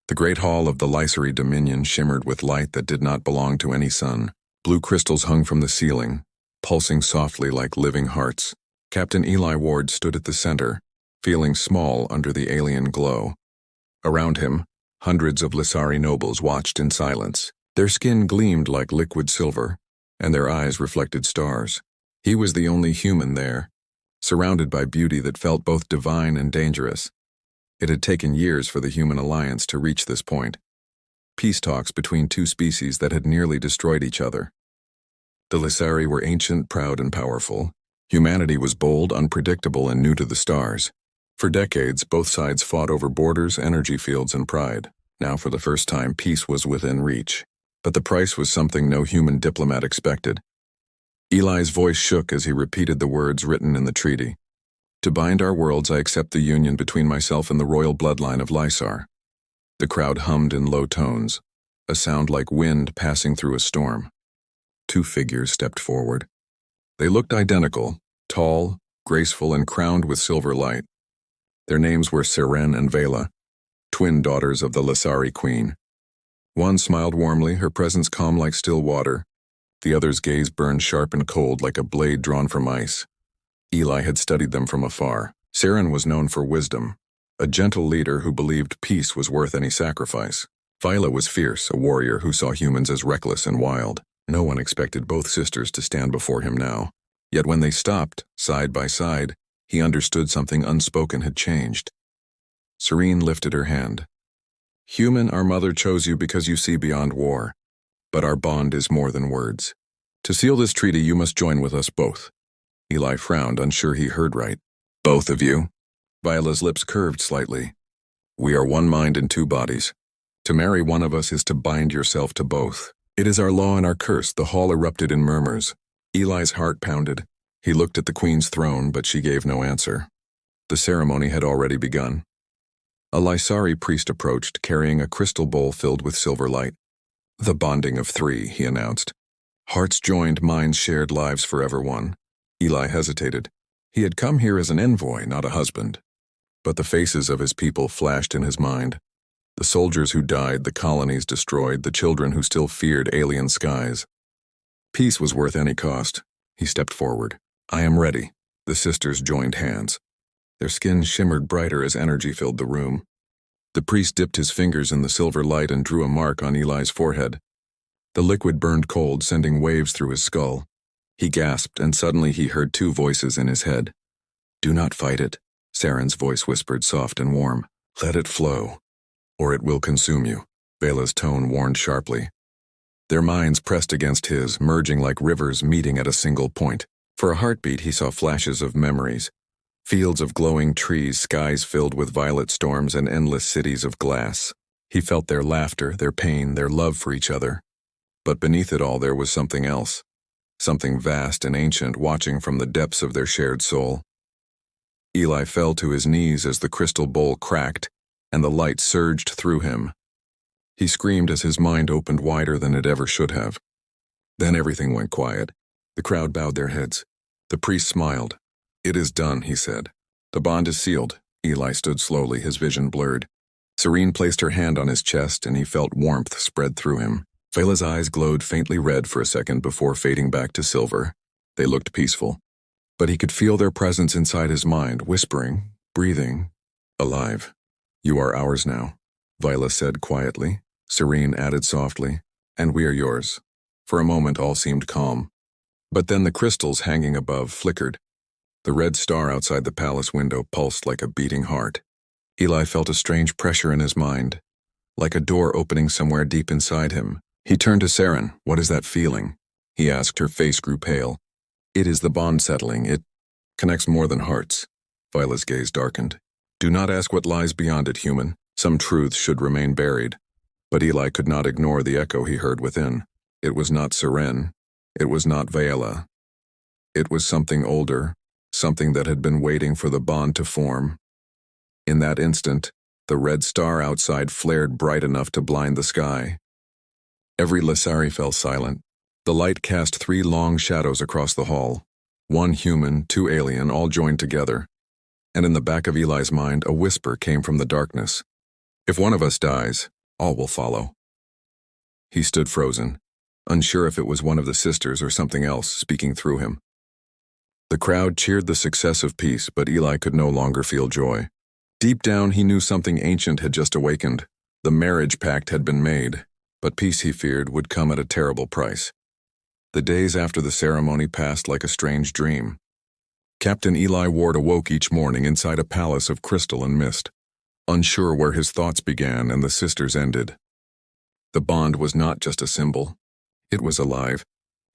The great hall of the Lysari Dominion shimmered with light that did not belong to any sun. Blue crystals hung from the ceiling, pulsing softly like living hearts. Captain Eli Ward stood at the center, feeling small under the alien glow. Around him, hundreds of Lysari nobles watched in silence. Their skin gleamed like liquid silver, and their eyes reflected stars. He was the only human there, surrounded by beauty that felt both divine and dangerous. It had taken years for the human alliance to reach this point. Peace talks between two species that had nearly destroyed each other. The Lysari were ancient, proud, and powerful. Humanity was bold, unpredictable, and new to the stars. For decades, both sides fought over borders, energy fields, and pride. Now, for the first time, peace was within reach. But the price was something no human diplomat expected. Eli's voice shook as he repeated the words written in the treaty. To bind our worlds, I accept the union between myself and the royal bloodline of Lysar. The crowd hummed in low tones, a sound like wind passing through a storm. Two figures stepped forward. They looked identical, tall, graceful, and crowned with silver light. Their names were Seren and Vela, twin daughters of the Lysari queen. One smiled warmly, her presence calm like still water. The other's gaze burned sharp and cold like a blade drawn from ice. Eli had studied them from afar. Seren was known for wisdom, a gentle leader who believed peace was worth any sacrifice. Vela was fierce, a warrior who saw humans as reckless and wild. No one expected both sisters to stand before him now. Yet when they stopped, side by side, he understood something unspoken had changed. Serene lifted her hand. Human, our mother chose you because you see beyond war. But our bond is more than words. To seal this treaty, you must join with us both. Eli frowned, unsure he heard right. Both of you? Viola's lips curved slightly. We are one mind and two bodies. To marry one of us is to bind yourself to both. It is our law and our curse. The hall erupted in murmurs. Eli's heart pounded. He looked at the queen's throne, but she gave no answer. The ceremony had already begun. A Lysari priest approached, carrying a crystal bowl filled with silver light. The bonding of three, he announced. Hearts joined, minds shared, lives forever one. Eli hesitated. He had come here as an envoy, not a husband. But the faces of his people flashed in his mind. The soldiers who died, the colonies destroyed, the children who still feared alien skies. Peace was worth any cost. He stepped forward. I am ready. The sisters joined hands. Their skin shimmered brighter as energy filled the room. The priest dipped his fingers in the silver light and drew a mark on Eli's forehead. The liquid burned cold, sending waves through his skull. He gasped, and suddenly he heard two voices in his head. Do not fight it, Seren's voice whispered, soft and warm. Let it flow, or it will consume you. Vela's tone warned sharply. Their minds pressed against his, merging like rivers meeting at a single point. For a heartbeat, he saw flashes of memories. Fields of glowing trees, skies filled with violet storms, and endless cities of glass. He felt their laughter, their pain, their love for each other. But beneath it all there was something else. Something vast and ancient watching from the depths of their shared soul. Eli fell to his knees as the crystal bowl cracked, and the light surged through him. He screamed as his mind opened wider than it ever should have. Then everything went quiet. The crowd bowed their heads. The priest smiled. It is done, he said. The bond is sealed. Eli stood slowly, his vision blurred. Serene placed her hand on his chest, and he felt warmth spread through him. Vela's eyes glowed faintly red for a second before fading back to silver. They looked peaceful. But he could feel their presence inside his mind, whispering, breathing, alive. You are ours now, Vela said quietly. Serene added softly, and we are yours. For a moment all seemed calm. But then the crystals hanging above flickered. The red star outside the palace window pulsed like a beating heart. Eli felt a strange pressure in his mind, like a door opening somewhere deep inside him. He turned to Seren. What is that feeling? He asked. Her face grew pale. It is the bond settling. It connects more than hearts. Viola's gaze darkened. Do not ask what lies beyond it, human. Some truths should remain buried. But Eli could not ignore the echo he heard within. It was not Seren. It was not Vela. It was something older, something that had been waiting for the bond to form. In that instant, the red star outside flared bright enough to blind the sky. Every Lysari fell silent. The light cast three long shadows across the hall. One human, two alien, all joined together. And in the back of Eli's mind, a whisper came from the darkness. If one of us dies, all will follow. He stood frozen, unsure if it was one of the sisters or something else speaking through him. The crowd cheered the success of peace, but Eli could no longer feel joy. Deep down, he knew something ancient had just awakened. The marriage pact had been made, but peace, he feared, would come at a terrible price. The days after the ceremony passed like a strange dream. Captain Eli Ward awoke each morning inside a palace of crystal and mist, unsure where his thoughts began and the sisters ended. The bond was not just a symbol. It was alive.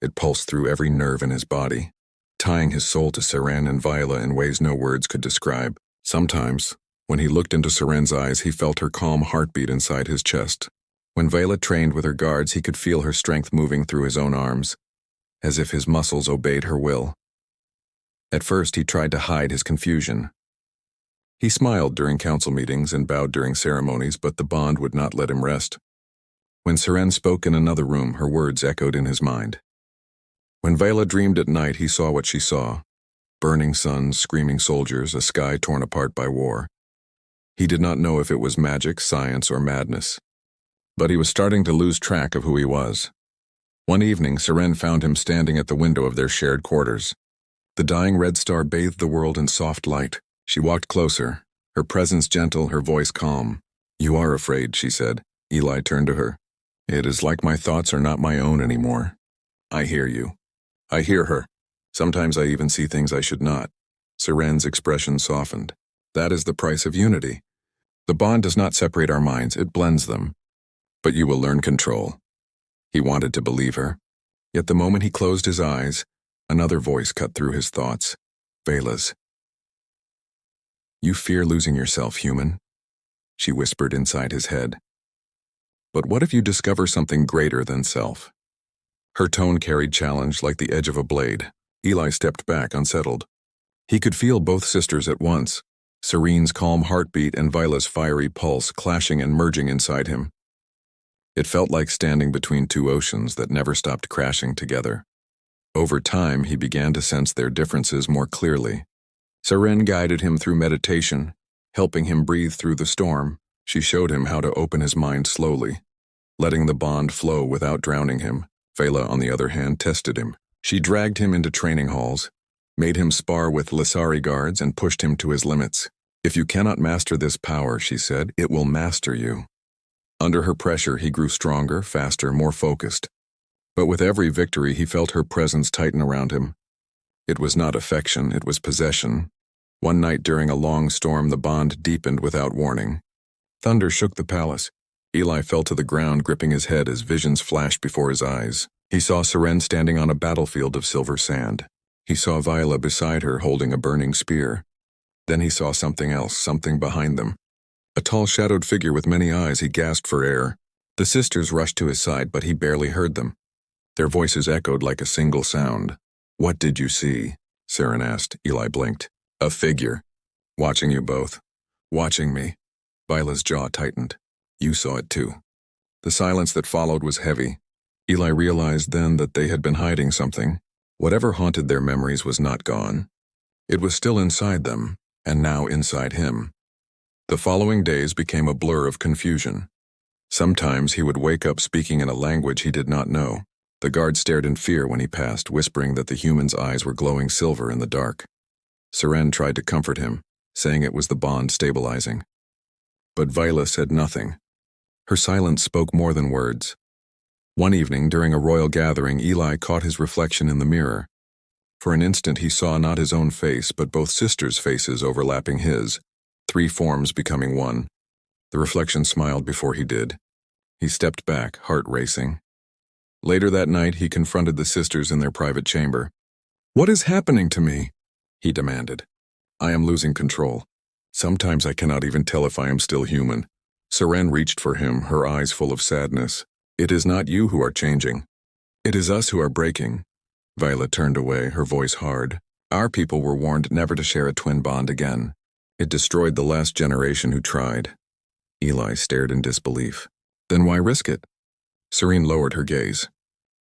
It pulsed through every nerve in his body, tying his soul to Seren and Viola in ways no words could describe. Sometimes, when he looked into Seren's eyes, he felt her calm heartbeat inside his chest. When Viola trained with her guards, he could feel her strength moving through his own arms, as if his muscles obeyed her will. At first, he tried to hide his confusion. He smiled during council meetings and bowed during ceremonies, but the bond would not let him rest. When Seren spoke in another room, her words echoed in his mind. When Viola dreamed at night, he saw what she saw: burning suns, screaming soldiers, a sky torn apart by war. He did not know if it was magic, science, or madness. But he was starting to lose track of who he was. One evening, Seren found him standing at the window of their shared quarters. The dying red star bathed the world in soft light. She walked closer, her presence gentle, her voice calm. "You are afraid," she said. Eli turned to her. "It is like my thoughts are not my own anymore. I hear you." I hear her. Sometimes I even see things I should not. Seren's expression softened. That is the price of unity. The bond does not separate our minds, it blends them. But you will learn control. He wanted to believe her. Yet the moment he closed his eyes, another voice cut through his thoughts. Vela's. "You fear losing yourself, human," she whispered inside his head. "But what if you discover something greater than self?" Her tone carried challenge like the edge of a blade. Eli stepped back, unsettled. He could feel both sisters at once, Serene's calm heartbeat and Viola's fiery pulse clashing and merging inside him. It felt like standing between two oceans that never stopped crashing together. Over time, he began to sense their differences more clearly. Seren guided him through meditation, helping him breathe through the storm. She showed him how to open his mind slowly, letting the bond flow without drowning him. Vela, on the other hand, tested him. She dragged him into training halls, made him spar with Lasari guards, and pushed him to his limits. "If you cannot master this power," she said, "it will master you." Under her pressure, he grew stronger, faster, more focused. But with every victory, he felt her presence tighten around him. It was not affection, it was possession. One night during a long storm, the bond deepened without warning. Thunder shook the palace. Eli fell to the ground, gripping his head as visions flashed before his eyes. He saw Seren standing on a battlefield of silver sand. He saw Viola beside her holding a burning spear. Then he saw something else, something behind them. A tall shadowed figure with many eyes. He gasped for air. The sisters rushed to his side, but he barely heard them. Their voices echoed like a single sound. "What did you see?" Seren asked. Eli blinked. "A figure. Watching you both. Watching me." Viola's jaw tightened. "You saw it too." The silence that followed was heavy. Eli realized then that they had been hiding something. Whatever haunted their memories was not gone. It was still inside them, and now inside him. The following days became a blur of confusion. Sometimes he would wake up speaking in a language he did not know. The guard stared in fear when he passed, whispering that the human's eyes were glowing silver in the dark. Seren tried to comfort him, saying it was the bond stabilizing. But Viola said nothing. Her silence spoke more than words. One evening, during a royal gathering, Eli caught his reflection in the mirror. For an instant he saw not his own face, but both sisters' faces overlapping his, 3 forms becoming one. The reflection smiled before he did. He stepped back, heart racing. Later that night, he confronted the sisters in their private chamber. "What is happening to me?" he demanded. "I am losing control. Sometimes I cannot even tell if I am still human." Seren reached for him, her eyes full of sadness. "It is not you who are changing. It is us who are breaking." Viola turned away, her voice hard. "Our people were warned never to share a twin bond again. It destroyed the last generation who tried." Eli stared in disbelief. "Then why risk it?" Seren lowered her gaze.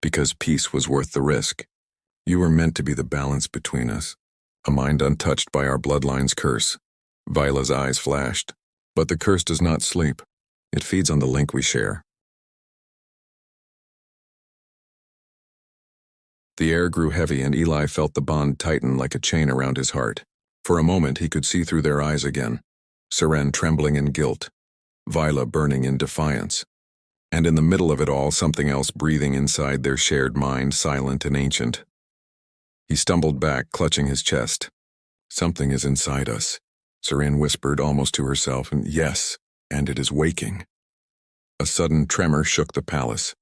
"Because peace was worth the risk. You were meant to be the balance between us. A mind untouched by our bloodline's curse." Viola's eyes flashed. "But the curse does not sleep. It feeds on the link we share. The air grew heavy and Eli felt the bond tighten like a chain around his heart. For a moment he could see through their eyes again. Seren trembling in guilt, Vila burning in defiance. And in the middle of it all, something else breathing inside their shared mind, silent and ancient. He stumbled back, clutching his chest. Something is inside us, Seren whispered almost to herself, and yes, and it is waking. A sudden tremor shook the palace.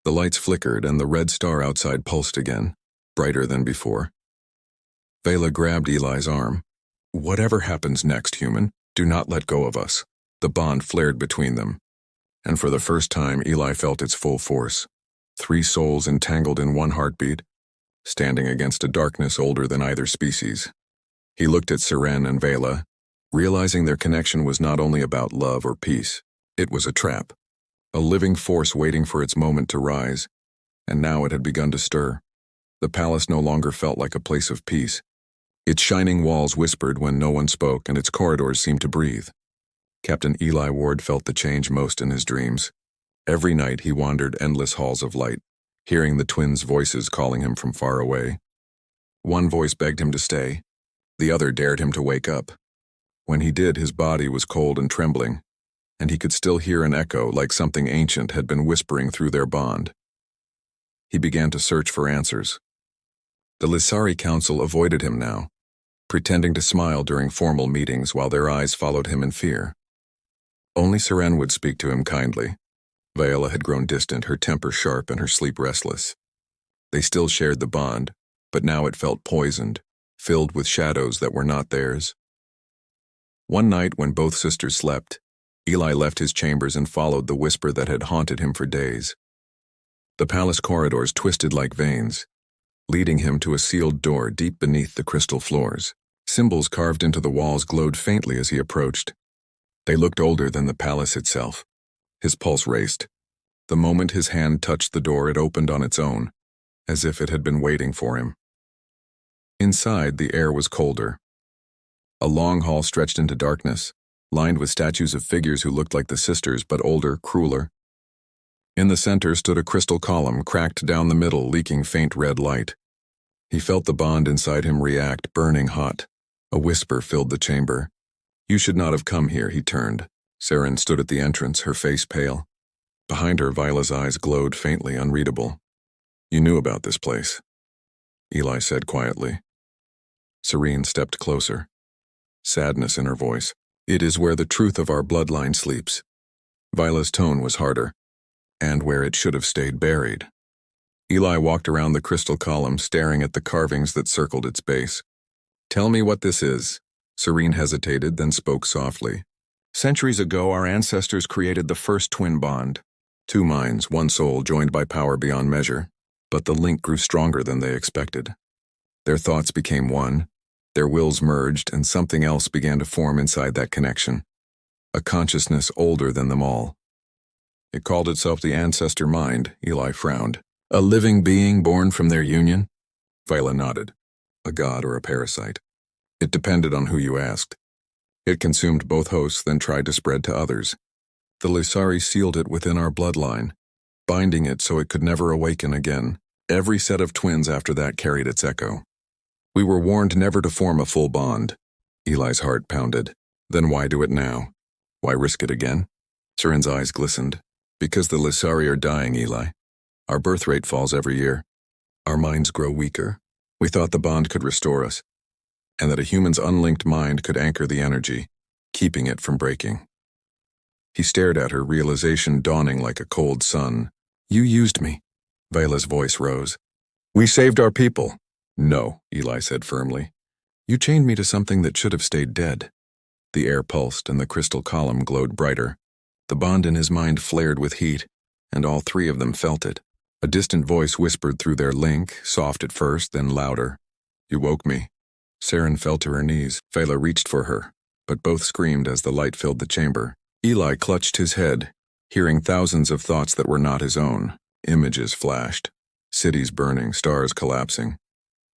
The lights flickered and the red star outside pulsed again, brighter than before. Vela grabbed Eli's arm. Whatever happens next, human, do not let go of us. The bond flared between them. And for the first time, Eli felt its full force. 3 souls entangled in one heartbeat, standing against a darkness older than either species. He looked at Seren and Vela, realizing their connection was not only about love or peace. It was a trap. A living force waiting for its moment to rise, and now it had begun to stir. The palace no longer felt like a place of peace. Its shining walls whispered when no one spoke, and its corridors seemed to breathe. Captain Eli Ward felt the change most in his dreams. Every night he wandered endless halls of light, hearing the twins' voices calling him from far away. One voice begged him to stay. The other dared him to wake up. When he did, his body was cold and trembling, and he could still hear an echo like something ancient had been whispering through their bond. He began to search for answers. The Lissari Council avoided him now, pretending to smile during formal meetings while their eyes followed him in fear. Only Seren would speak to him kindly. Viola had grown distant, her temper sharp and her sleep restless. They still shared the bond, but now it felt poisoned, filled with shadows that were not theirs. One night when both sisters slept, Eli left his chambers and followed the whisper that had haunted him for days. The palace corridors twisted like veins, leading him to a sealed door deep beneath the crystal floors. Symbols carved into the walls glowed faintly as he approached. They looked older than the palace itself. His pulse raced. The moment his hand touched the door, it opened on its own, as if it had been waiting for him. Inside, the air was colder. A long hall stretched into darkness, lined with statues of figures who looked like the sisters, but older, crueler. In the center stood a crystal column, cracked down the middle, leaking faint red light. He felt the bond inside him react, burning hot. A whisper filled the chamber. "You should not have come here," he turned. Seren stood at the entrance, her face pale. Behind her, Viola's eyes glowed faintly, unreadable. "You knew about this place," Eli said quietly. Serene stepped closer, sadness in her voice. "It is where the truth of our bloodline sleeps." Viola's tone was harder, and where it should have stayed buried. Eli walked around the crystal column, staring at the carvings that circled its base. "Tell me what this is." Serene hesitated, then spoke softly. "Centuries ago, our ancestors created the first twin bond. 2 minds, 1 soul, joined by power beyond measure. But the link grew stronger than they expected. Their thoughts became one, their wills merged, and something else began to form inside that connection. A consciousness older than them all. It called itself the ancestor mind," Eli frowned. "A living being born from their union?" Viola nodded. "A god or a parasite. It depended on who you asked. It consumed both hosts, then tried to spread to others. The Lissari sealed it within our bloodline, binding it so it could never awaken again. Every set of twins after that carried its echo. We were warned never to form a full bond." Eli's heart pounded. "Then why do it now? Why risk it again?" Seren's eyes glistened. "Because the Lissari are dying, Eli. Our birth rate falls every year. Our minds grow weaker. We thought the bond could restore us, and that a human's unlinked mind could anchor the energy, keeping it from breaking." He stared at her, realization dawning like a cold sun. "You used me." Viola's voice rose. "We saved our people." "No," Eli said firmly. "You chained me to something that should have stayed dead." The air pulsed and the crystal column glowed brighter. The bond in his mind flared with heat, and all 3 of them felt it. A distant voice whispered through their link, soft at first, then louder. "You woke me." Seren fell to her knees. Vela reached for her, but both screamed as the light filled the chamber. Eli clutched his head, hearing thousands of thoughts that were not his own. Images flashed, cities burning, stars collapsing,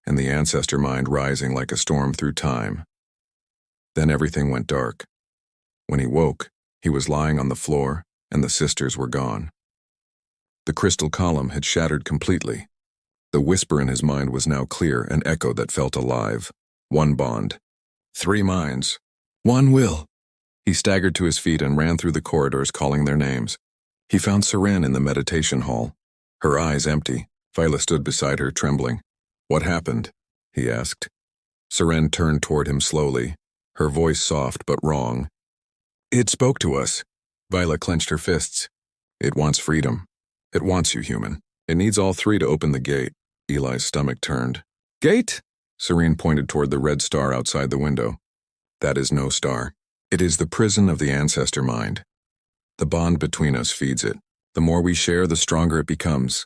and the ancestor mind rising like a storm through time. Then everything went dark. When he woke, He was lying on the floor, and the sisters were gone. The crystal column had shattered completely. The whisper in his mind was now clear, an echo that felt alive. One bond. 3 minds. One will. He staggered to his feet and ran through the corridors calling their names. He found Seren in the meditation hall. Her eyes empty. Viola stood beside her, trembling. "What happened?" he asked. Seren turned toward him slowly, her voice soft but wrong. "It spoke to us." Viola clenched her fists. "It wants freedom. It wants you, human. It needs all 3 to open the gate." Eli's stomach turned. "Gate?" Seren pointed toward the red star outside the window. "That is no star. It is the prison of the ancestor mind. The bond between us feeds it. The more we share, the stronger it becomes."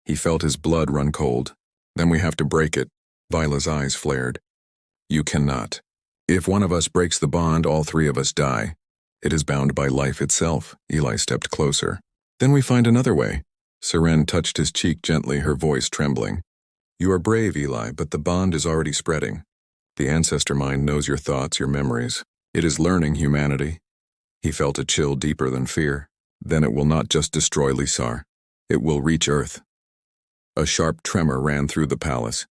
He felt his blood run cold. "Then we have to break it." Viola's eyes flared. "You cannot. If one of us breaks the bond, all 3 of us die. It is bound by life itself." Eli stepped closer. "Then we find another way." Seren touched his cheek gently, her voice trembling. "You are brave, Eli, but the bond is already spreading. The ancestor mind knows your thoughts, your memories. It is learning humanity." He felt a chill deeper than fear. "Then it will not just destroy Lisar. It will reach Earth." A sharp tremor ran through the palace.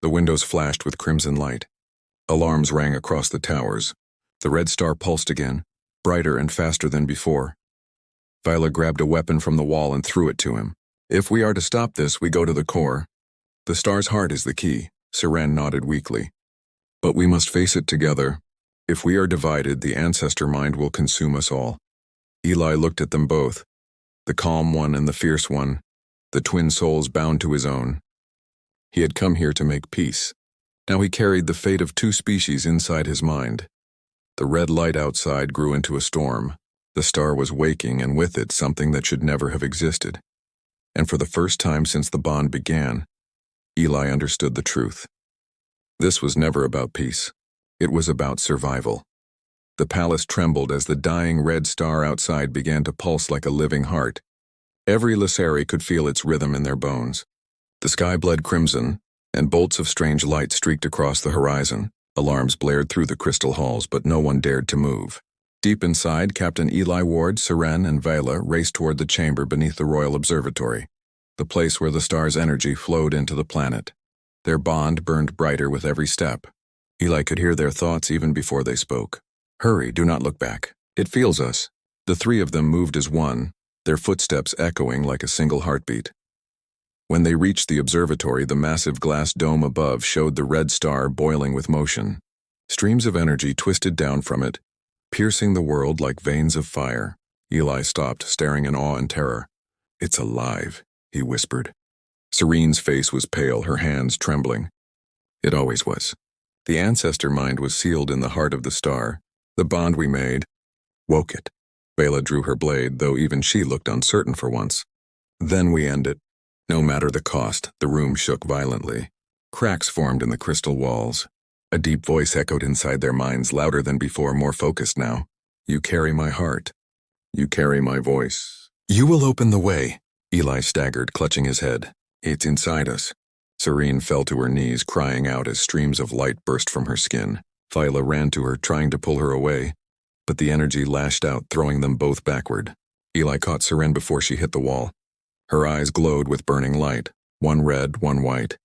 The windows flashed with crimson light. Alarms rang across the towers. The red star pulsed again, brighter and faster than before. Viola grabbed a weapon from the wall and threw it to him. "If we are to stop this, we go to the core. The star's heart is the key." Seren nodded weakly. "But we must face it together. If we are divided, the ancestor mind will consume us all." Eli looked at them both, the calm one and the fierce one, the twin souls bound to his own. He had come here to make peace. Now he carried the fate of 2 species inside his mind. The red light outside grew into a storm. The star was waking, and with it something that should never have existed. And for the first time since the bond began, Eli understood the truth. This was never about peace. It was about survival. The palace trembled as the dying red star outside began to pulse like a living heart. Every Lysari could feel its rhythm in their bones. The sky bled crimson, and bolts of strange light streaked across the horizon. Alarms blared through the crystal halls, but no one dared to move. Deep inside, Captain Eli Ward, Seren, and Viola raced toward the chamber beneath the Royal Observatory, the place where the star's energy flowed into the planet. Their bond burned brighter with every step. Eli could hear their thoughts even before they spoke. "Hurry, do not look back. It feels us." The 3 of them moved as one, their footsteps echoing like a single heartbeat. When they reached the observatory, the massive glass dome above showed the red star boiling with motion. Streams of energy twisted down from it, piercing the world like veins of fire. Eli stopped, staring in awe and terror. "It's alive," he whispered. Serene's face was pale, her hands trembling. It always was. The ancestor mind was sealed in the heart of the star. The bond we made woke it. Vela drew her blade, though even she looked uncertain for once. "Then we end it. No matter the cost." The room shook violently. Cracks formed in the crystal walls. A deep voice echoed inside their minds, louder than before, more focused now. "You carry my heart. You carry my voice. You will open the way." Eli staggered, clutching his head. "It's inside us." Serene fell to her knees, crying out as streams of light burst from her skin. Viola ran to her, trying to pull her away, but the energy lashed out, throwing them both backward. Eli caught Seren before she hit the wall. Her eyes glowed with burning light, one red, one white.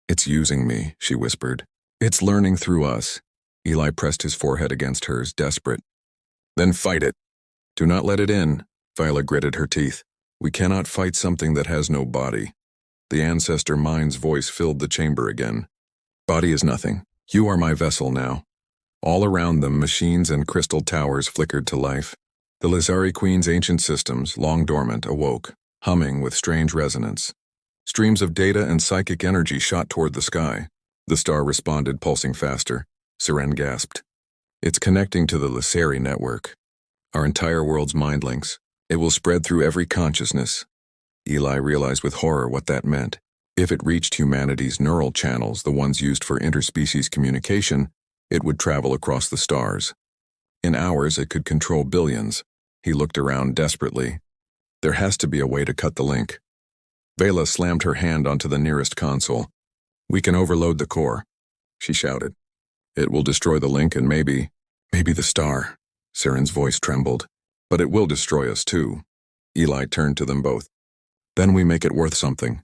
"It's using me," she whispered. "It's learning through us." Eli pressed his forehead against hers, desperate. "Then fight it." "Do not let it in." Viola gritted her teeth. "We cannot fight something that has no body." The ancestor mind's voice filled the chamber again. "Body is nothing. You are my vessel now." All around them, machines and crystal towers flickered to life. The Lizari Queen's ancient systems, long dormant, awoke, humming with strange resonance. Streams of data and psychic energy shot toward the sky. The star responded, pulsing faster. Seren gasped. "It's connecting to the Lysari network. Our entire world's mind links. It will spread through every consciousness." Eli realized with horror what that meant. If it reached humanity's neural channels, the ones used for interspecies communication, it would travel across the stars. In hours, it could control billions. He looked around desperately. There has to be a way to cut the link. Vela slammed her hand onto the nearest console. "We can overload the core," she shouted. "It will destroy the link and maybe the star." Seren's voice trembled. But it will destroy us too. Eli turned to them both. Then we make it worth something.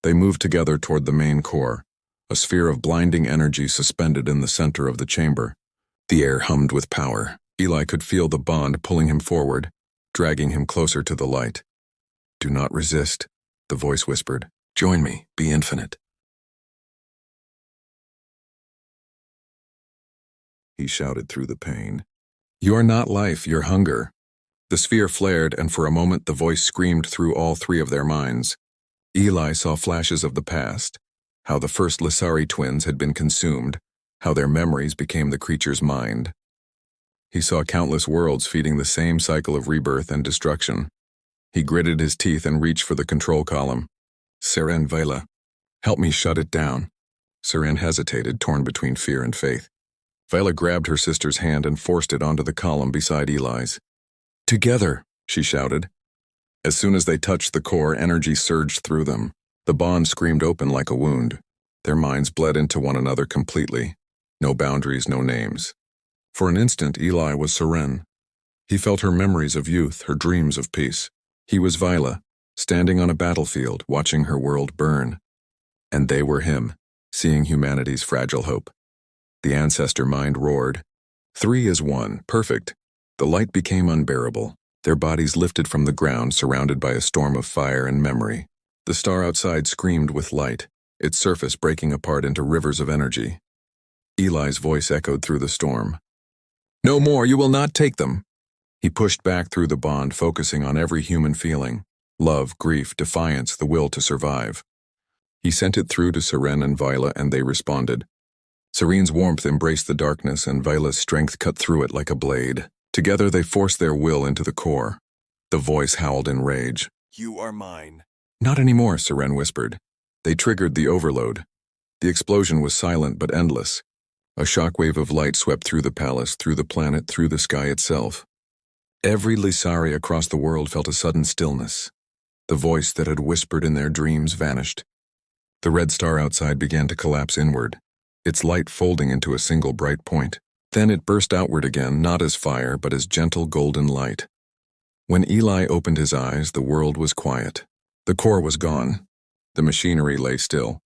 They moved together toward the main core, a sphere of blinding energy suspended in the center of the chamber. The air hummed with power. Eli could feel the bond pulling him forward, dragging him closer to the light. Do not resist, the voice whispered. Join me, be infinite. He shouted through the pain. You are not life, you're hunger. The sphere flared, and for a moment the voice screamed through all three of their minds. Eli saw flashes of the past, how the first Lissari twins had been consumed, how their memories became the creature's mind. He saw countless worlds feeding the same cycle of rebirth and destruction. He gritted his teeth and reached for the control column. Seren Vela, help me shut it down. Seren hesitated, torn between fear and faith. Vela grabbed her sister's hand and forced it onto the column beside Eli's. Together, she shouted. As soon as they touched the core, energy surged through them. The bond screamed open like a wound. Their minds bled into one another completely. No boundaries, no names. For an instant, Eli was Seren. He felt her memories of youth, her dreams of peace. He was Vila, standing on a battlefield, watching her world burn. And they were him, seeing humanity's fragile hope. The ancestor mind roared. 3 is 1, perfect. The light became unbearable. Their bodies lifted from the ground, surrounded by a storm of fire and memory. The star outside screamed with light, its surface breaking apart into rivers of energy. Eli's voice echoed through the storm. No more, you will not take them. He pushed back through the bond, focusing on every human feeling. Love, grief, defiance, the will to survive. He sent it through to Seren and Vila, and they responded. Serene's warmth embraced the darkness, and Vila's strength cut through it like a blade. Together they forced their will into the core. The voice howled in rage. You are mine. Not anymore, Seren whispered. They triggered the overload. The explosion was silent but endless. A shockwave of light swept through the palace, through the planet, through the sky itself. Every Lissari across the world felt a sudden stillness. The voice that had whispered in their dreams vanished. The red star outside began to collapse inward, its light folding into a single bright point. Then it burst outward again, not as fire, but as gentle golden light. When Eli opened his eyes, the world was quiet. The core was gone. The machinery lay still.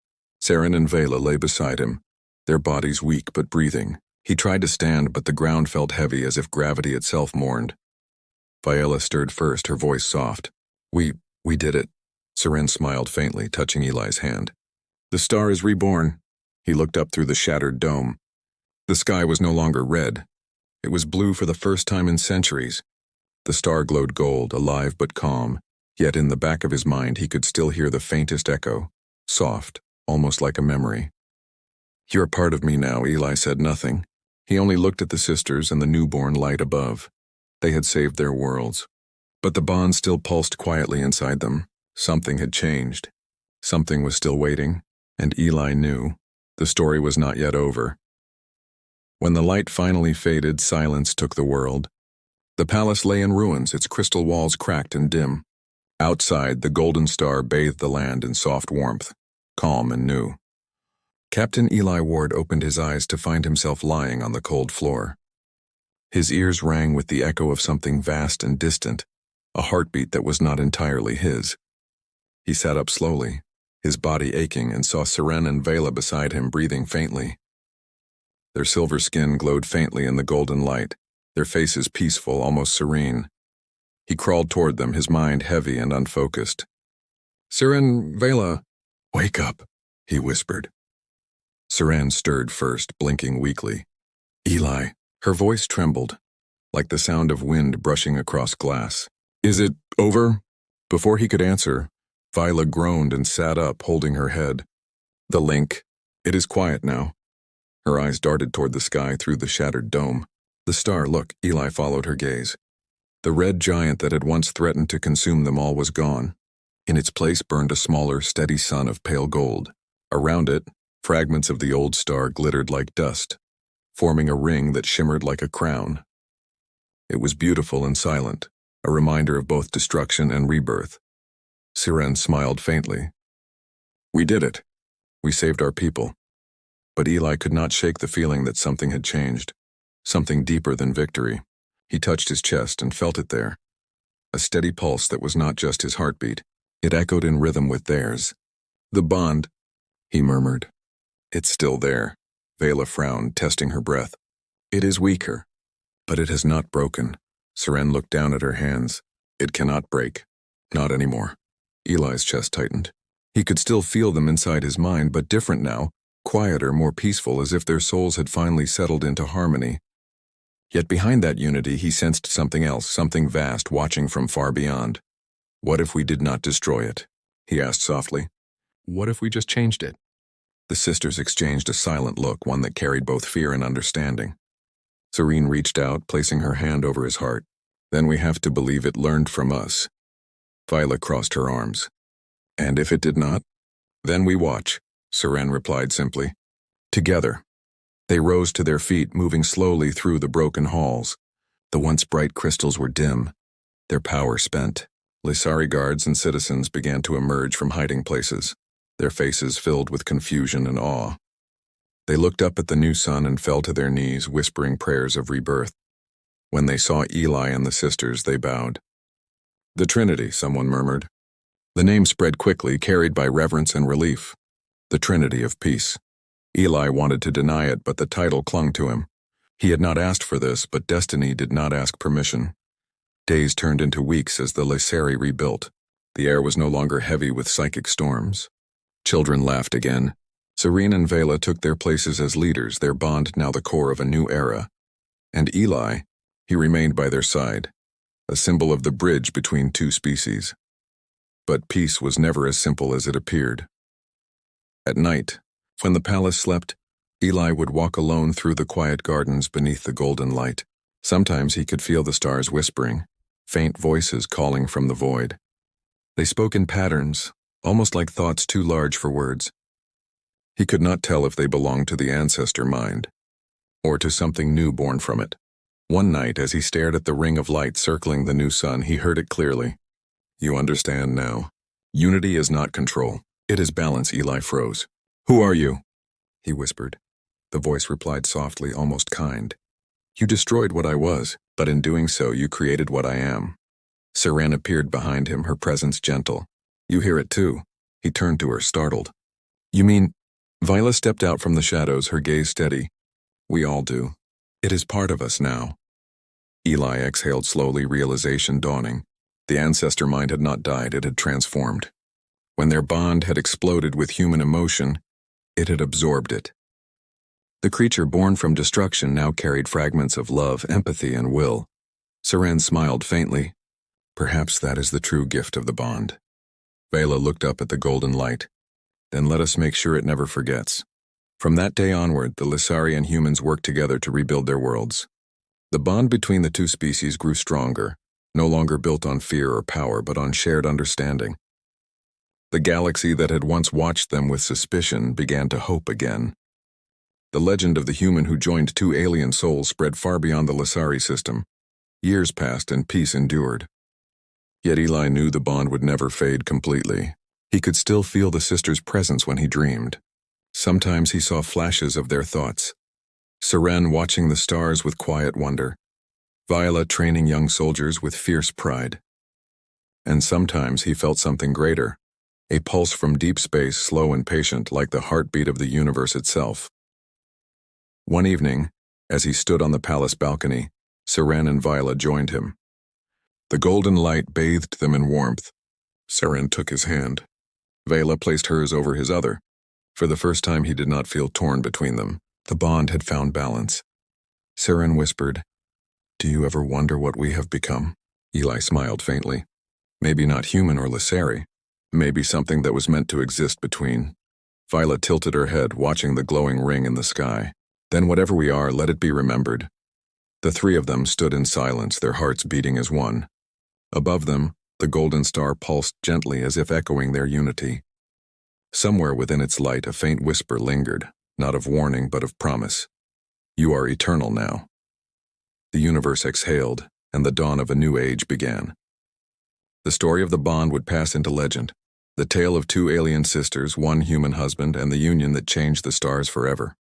Seren and Vela lay beside him, their bodies weak but breathing. He tried to stand, but the ground felt heavy, as if gravity itself mourned. Viola stirred first, her voice soft. We did it. Seren smiled faintly, touching Eli's hand. The star is reborn. He looked up through the shattered dome. The sky was no longer red. It was blue for the first time in centuries. The star glowed gold, alive but calm, yet in the back of his mind he could still hear the faintest echo, soft, almost like a memory. You're part of me now, Eli said nothing. He only looked at the sisters and the newborn light above. They had saved their worlds. But the bond still pulsed quietly inside them. Something had changed. Something was still waiting, and Eli knew. The story was not yet over. When the light finally faded, silence took the world. The palace lay in ruins, its crystal walls cracked and dim. Outside, the golden star bathed the land in soft warmth, calm and new. Captain Eli Ward opened his eyes to find himself lying on the cold floor. His ears rang with the echo of something vast and distant, a heartbeat that was not entirely his. He sat up slowly, his body aching, and saw Seren and Vela beside him, breathing faintly. Their silver skin glowed faintly in the golden light, their faces peaceful, almost serene. He crawled toward them, his mind heavy and unfocused. Seren, Vela, wake up, he whispered. Seren stirred first, blinking weakly. Eli, her voice trembled, like the sound of wind brushing across glass. Is it over? Before he could answer, Vila groaned and sat up, holding her head. The link. It is quiet now. Her eyes darted toward the sky through the shattered dome. The star, look, Eli followed her gaze. The red giant that had once threatened to consume them all was gone. In its place burned a smaller, steady sun of pale gold. Around it, fragments of the old star glittered like dust, forming a ring that shimmered like a crown. It was beautiful and silent, a reminder of both destruction and rebirth. Seren smiled faintly. We did it. We saved our people. But Eli could not shake the feeling that something had changed, something deeper than victory. He touched his chest and felt it there. A steady pulse that was not just his heartbeat. It echoed in rhythm with theirs. The bond, he murmured. It's still there. Vela frowned, testing her breath. It is weaker, but it has not broken. Seren looked down at her hands. It cannot break. Not anymore. Eli's chest tightened. He could still feel them inside his mind, but different now, quieter, more peaceful, as if their souls had finally settled into harmony. Yet behind that unity he sensed something else, something vast watching from far beyond. What if we did not destroy it? He asked softly. What if we just changed it? The sisters exchanged a silent look, one that carried both fear and understanding. Serene reached out, placing her hand over his heart. Then we have to believe it learned from us. Viola crossed her arms. And if it did not? Then we watch, Seren replied simply. Together. They rose to their feet, moving slowly through the broken halls. The once bright crystals were dim, their power spent. Lysari guards and citizens began to emerge from hiding places, their faces filled with confusion and awe. They looked up at the new sun and fell to their knees, whispering prayers of rebirth. When they saw Eli and the sisters, they bowed. The Trinity, someone murmured. The name spread quickly, carried by reverence and relief. The Trinity of Peace. Eli wanted to deny it, but the title clung to him. He had not asked for this, but destiny did not ask permission. Days turned into weeks as the Lysari rebuilt. The air was no longer heavy with psychic storms. Children laughed again. Serene and Vela took their places as leaders, their bond now the core of a new era. And Eli, he remained by their side, a symbol of the bridge between two species. But peace was never as simple as it appeared. At night, when the palace slept, Eli would walk alone through the quiet gardens beneath the golden light. Sometimes he could feel the stars whispering, faint voices calling from the void. They spoke in patterns, almost like thoughts too large for words. He could not tell if they belonged to the ancestor mind, or to something new born from it. One night, as he stared at the ring of light circling the new sun, he heard it clearly. You understand now. Unity is not control. It is balance. Eli froze. Who are you? He whispered. The voice replied softly, almost kind. You destroyed what I was, but in doing so you created what I am. Seren appeared behind him, her presence gentle. You hear it too. He turned to her, startled. You mean... Viola stepped out from the shadows, her gaze steady. We all do. It is part of us now. Eli exhaled slowly, realization dawning. The ancestor mind had not died, it had transformed. When their bond had exploded with human emotion, it had absorbed it. The creature born from destruction now carried fragments of love, empathy, and will. Seren smiled faintly. Perhaps that is the true gift of the bond. Vela looked up at the golden light. Then let us make sure it never forgets. From that day onward, the Lysari and humans worked together to rebuild their worlds. The bond between the two species grew stronger, no longer built on fear or power, but on shared understanding. The galaxy that had once watched them with suspicion began to hope again. The legend of the human who joined two alien souls spread far beyond the Lysari system. Years passed and peace endured. Yet Eli knew the bond would never fade completely. He could still feel the sisters' presence when he dreamed. Sometimes he saw flashes of their thoughts. Seren watching the stars with quiet wonder. Viola training young soldiers with fierce pride. And sometimes he felt something greater, a pulse from deep space, slow and patient, like the heartbeat of the universe itself. One evening, as he stood on the palace balcony, Seren and Viola joined him. The golden light bathed them in warmth. Seren took his hand. Vela placed hers over his other. For the first time he did not feel torn between them. The bond had found balance. Seren whispered, Do you ever wonder what we have become? Eli smiled faintly. Maybe not human or Lysari. Maybe something that was meant to exist between. Viola tilted her head, watching the glowing ring in the sky. Then whatever we are, let it be remembered. The three of them stood in silence, their hearts beating as one. Above them, the golden star pulsed gently as if echoing their unity. Somewhere within its light, a faint whisper lingered, not of warning but of promise. You are eternal now. The universe exhaled, and the dawn of a new age began. The story of the bond would pass into legend, the tale of two alien sisters, one human husband, and the union that changed the stars forever.